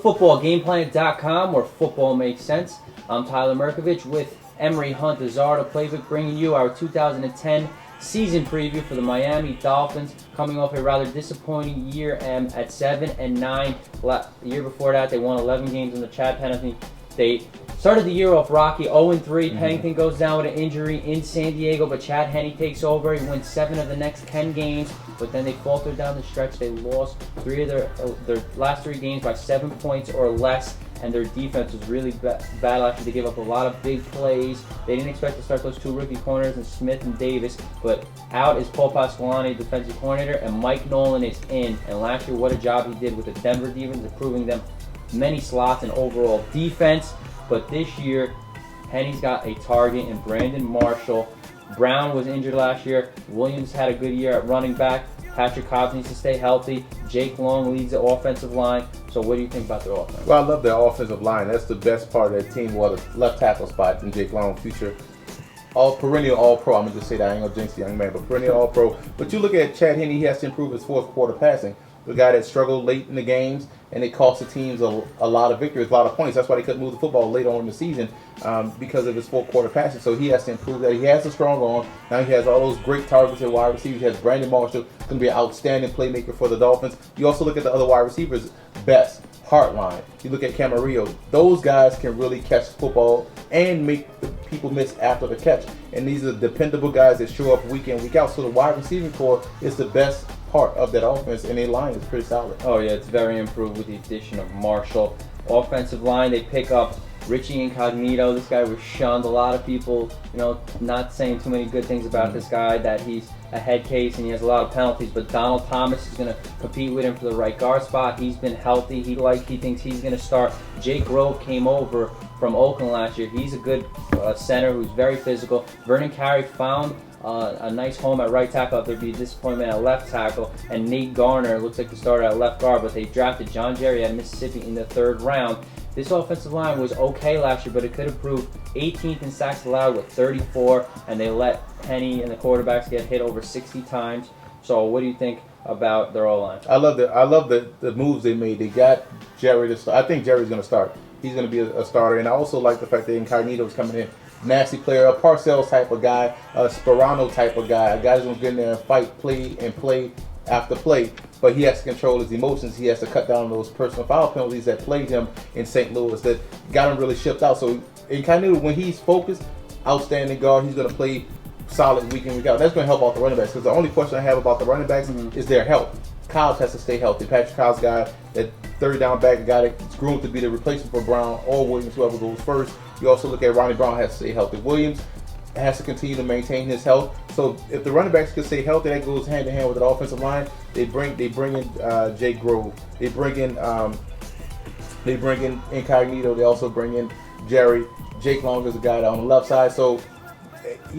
ProFootballGamePlan.com, where football makes sense. I'm Tyler Mirkovich with Emery Hunt Azar, the playbook, bringing you our 2010 season preview for the Miami Dolphins, coming off a rather disappointing year at 7-9. The year before that, they won 11 games on the Chad penalty. They started the year off rocky, 0-3. Pennington goes down with an injury in San Diego, but Chad Henne takes over. He wins 7 of the next 10 games, but then they faltered down the stretch. They lost 3 of their last 3 games by 7 points or less, and their defense was really bad last year. They gave up a lot of big plays. They didn't expect to start those 2 rookie corners, and Smith and Davis, but out is Paul Pasqualoni, defensive coordinator, and Mike Nolan is in. And last year, what a job he did with the Denver defense, improving them many slots and overall defense. But this year, Henne's got a target in Brandon Marshall. Brown was injured last year. Williams had a good year at running back. Patrick Cobbs needs to stay healthy. Jake Long leads the offensive line. So what do you think about their offense? Well, I love their offensive line. That's the best part of their team. Well, the left tackle spot in Jake Long, future perennial All-Pro. I'm going to just say that. I ain't going to jinx the young man, but perennial All-Pro. But you look at Chad Henne, he has to improve his fourth quarter passing. The guy that struggled late in the games, and it cost the teams a lot of victories, a lot of points. That's why they couldn't move the football later on in the season because of his fourth quarter passing. So he has to improve that. He has a strong arm. Now he has all those great targets at wide receivers. He has Brandon Marshall, going to be an outstanding playmaker for the Dolphins. You also look at the other wide receivers, Best, Hartline. You look at Camarillo. Those guys can really catch football and make the people miss after the catch. And these are dependable guys that show up week in, week out. So the wide receiving core is the best part of that offense, and their line is pretty solid. Oh yeah, it's very improved with the addition of Marshall. Offensive line, they pick up Richie Incognito. This guy was shunned. A lot of people, not saying too many good things about this guy, that he's a head case and he has a lot of penalties, but Donald Thomas is going to compete with him for the right guard spot. He's been healthy. He thinks he's going to start. Jake Grove came over from Oakland last year. He's a good center who's very physical. Vernon Carey found a nice home at right tackle. There'd be a disappointment at left tackle, and Nate Garner looks like the starter at left guard, but they drafted John Jerry at Mississippi in the 3rd round. This offensive line was okay last year, but it could improve. 18th in sacks allowed with 34, and they let Henne and the quarterbacks get hit over 60 times. So what do you think about their O-line? I love the moves they made. They got Jerry to start. I think Jerry's going to start. He's going to be a starter, and I also like the fact that Incognito is coming in. Nasty player, a Parcells type of guy, a Sperano type of guy, a guy who's going to get in there and fight, play after play, but he has to control his emotions. He has to cut down those personal foul penalties that plagued him in St. Louis that got him really shipped out. So Incognito, when he's focused, outstanding guard, he's going to play solid week in, week out. That's going to help out the running backs, because the only question I have about the running backs is their health. Cobbs has to stay healthy. Patrick Cobbs, guy, that 3rd down back, a guy that's groomed to be the replacement for Brown or Williams, whoever goes first. You also look at Ronnie Brown, has to stay healthy. Williams has to continue to maintain his health. So if the running backs can stay healthy, that goes hand in hand with the offensive line. They bring in Jake Grove. They bring in Incognito. They also bring in Jerry. Jake Long is a guy on the left side. So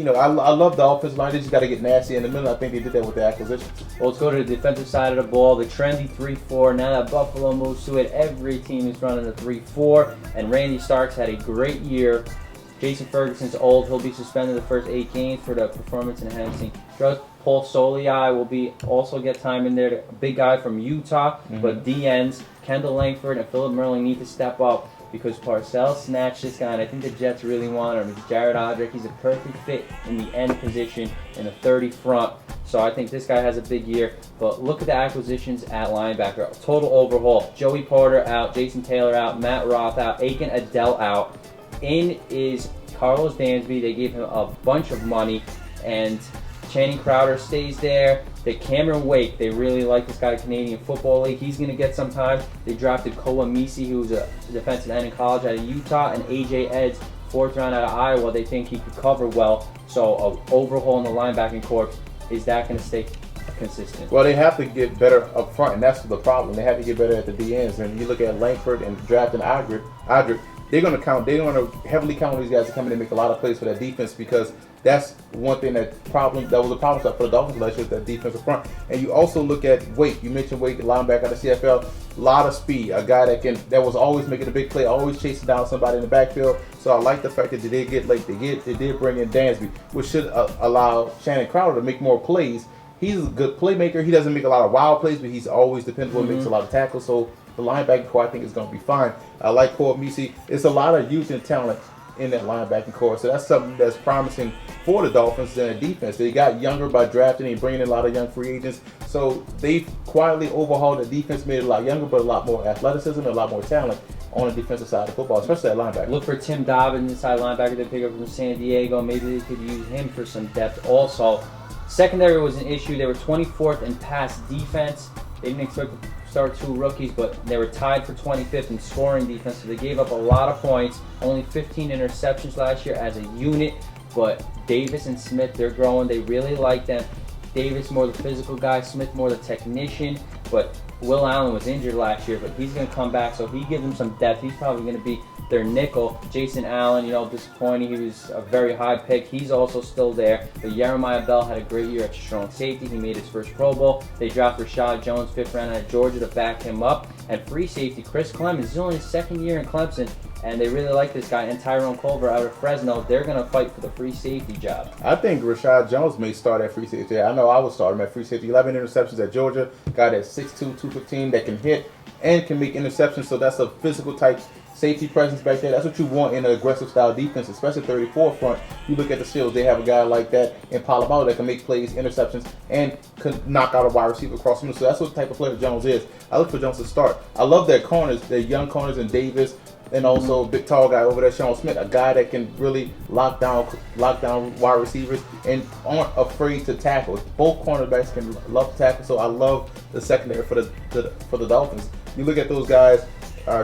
I love the offensive line. They just got to get nasty in the middle. I think they did that with the acquisition. Well, let's go to the defensive side of the ball. The trendy 3-4. Now that Buffalo moves to it, every team is running a 3-4. And Randy Starks had a great year. Jason Ferguson's old. He'll be suspended the first 8 games for the performance-enhancing drugs. Paul Soliai will also get time in there. A big guy from Utah. But DNs, Kendall Langford and Philip Merling need to step up, because Parcells snatched this guy, and I think the Jets really want him. It's Jared Odrick. He's a perfect fit in the end position in the 30 front. So I think this guy has a big year. But look at the acquisitions at linebacker. Total overhaul. Joey Porter out, Jason Taylor out, Matt Roth out, Aiken Adele out. In is Carlos Dansby. They gave him a bunch of money, and Channing Crowder stays there. The Cameron Wake, they really like this guy in Canadian Football League. He's going to get some time. They drafted Koa Misi, who's a defensive end in college out of Utah, and AJ Eds, 4th round out of Iowa. They think he could cover well. So an overhaul in the linebacking corps. Is that going to stay consistent? Well, they have to get better up front, and that's the problem. They have to get better at the DNs. And you look at Langford and drafting Odrick, they're going to heavily count on these guys to come in and make a lot of plays for that defense, because that's one thing that was a problem for the Dolphins last year, that defensive front. And you also look at Wake. You mentioned Wake, linebacker out of CFL, a lot of speed, a guy that was always making a big play, always chasing down somebody in the backfield. So I like the fact that they did get late. They did bring in Dansby, which should allow Channing Crowder to make more plays. He's a good playmaker. He doesn't make a lot of wild plays, but he's always dependable and makes a lot of tackles. So The linebacking core, I think, is going to be fine. I like Cole Misi. It's a lot of youth and talent in that linebacking core, so that's something that's promising for the Dolphins and the defense. They got younger by drafting and bringing in a lot of young free agents, so they've quietly overhauled the defense, made it a lot younger, but a lot more athleticism and a lot more talent on the defensive side of football, especially at linebacker. Look for Tim Dobbins, inside linebacker they pick up from San Diego. Maybe they could use him for some depth also. Secondary was an issue. They were 24th in pass defense. They didn't expect to start 2 rookies, but they were tied for 25th in scoring defense, so they gave up a lot of points. Only 15 interceptions last year as a unit, but Davis and Smith, they're growing. They really like them. Davis more the physical guy, Smith more the technician, but Will Allen was injured last year, but he's going to come back, so he gives them some depth. He's probably going to be their nickel. Jason Allen, disappointing. He was a very high pick. He's also still there. But Jeremiah Bell had a great year at strong safety. He made his first Pro Bowl. They dropped Rashad Jones, 5th round at Georgia, to back him up. And free safety, Chris Clemens, is only his 2nd year in Clemson, and they really like this guy. And Tyrone Culver out of Fresno, they're going to fight for the free safety job. I think Rashad Jones may start at free safety. I know I would start him at free safety. 11 interceptions at Georgia. Guy that's 6'2", 215, that can hit and can make interceptions. So that's a physical type safety presence back there. That's what you want in an aggressive style defense, especially 34 front. You look at the Steelers, they have a guy like that in Palomalo that can make plays, interceptions, and can knock out a wide receiver across the middle. So that's what type of player Jones is. I look for Jones to start. I love their corners, their young corners in Davis, and also a big tall guy over there, Sean Smith, a guy that can really lock down wide receivers and aren't afraid to tackle. Both cornerbacks can love to tackle, so I love the secondary for the Dolphins. You look at those guys.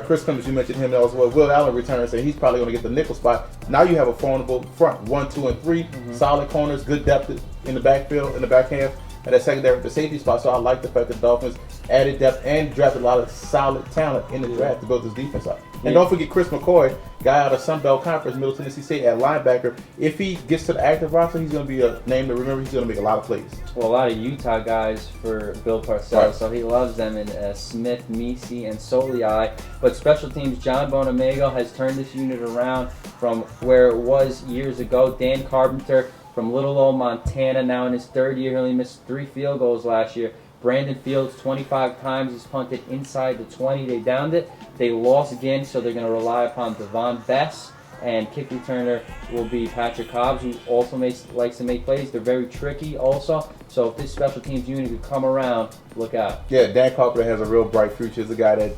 Chris Clemens, you mentioned him as well. Will Allen returns, and he's probably going to get the nickel spot. Now you have a formidable front, 1, 2, and 3, solid corners, good depth in the backfield, in the back half, and that secondary at the safety spot. So I like the fact that the Dolphins added depth and drafted a lot of solid talent in the draft to build this defense up. And don't forget Chris McCoy, guy out of Sun Belt Conference, Middle Tennessee State at linebacker. If he gets to the active roster, he's going to be a name to remember. He's going to make a lot of plays. Well, a lot of Utah guys for Bill Parcells, right. So he loves them in Smith, Misi, and Soliai. But special teams, John Bonamego has turned this unit around from where it was years ago. Dan Carpenter from Little Old Montana, now in his 3rd year. He only missed 3 field goals last year. Brandon Fields, 25 times he's punted inside the 20. They downed it. They lost again, so they're going to rely upon Devon Bess. And kick returner will be Patrick Hobbs, who also likes to make plays. They're very tricky also. So if this special teams unit could come around, look out. Yeah, Dan Carpenter has a real bright future. He's a guy that,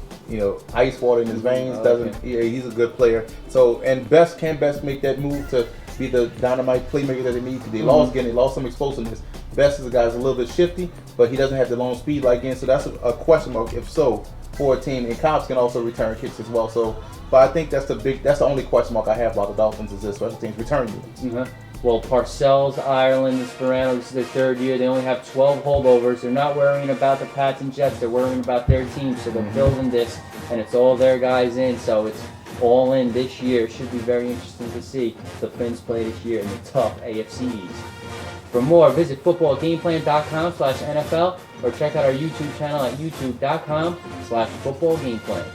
ice water in his veins. He's a good player. So, and can Best make that move to be the dynamite playmaker that they need? They lost some explosiveness. Best is a guy that's a little bit shifty, but he doesn't have the long speed like Ginn. So that's a question mark, if so, for a team. And Cobbs can also return kicks as well. So, but I think that's the only question mark I have about the Dolphins is this special teams return units. Well, Parcells, Ireland, and Sperano, this is their 3rd year. They only have 12 holdovers. They're not worrying about the Pats and Jets. They're worrying about their team. So they're building this, and it's all their guys in. So it's all in this year. It should be very interesting to see the Finns play this year in the tough AFC East. For more, visit footballgameplan.com/NFL or check out our YouTube channel at youtube.com/footballgameplan.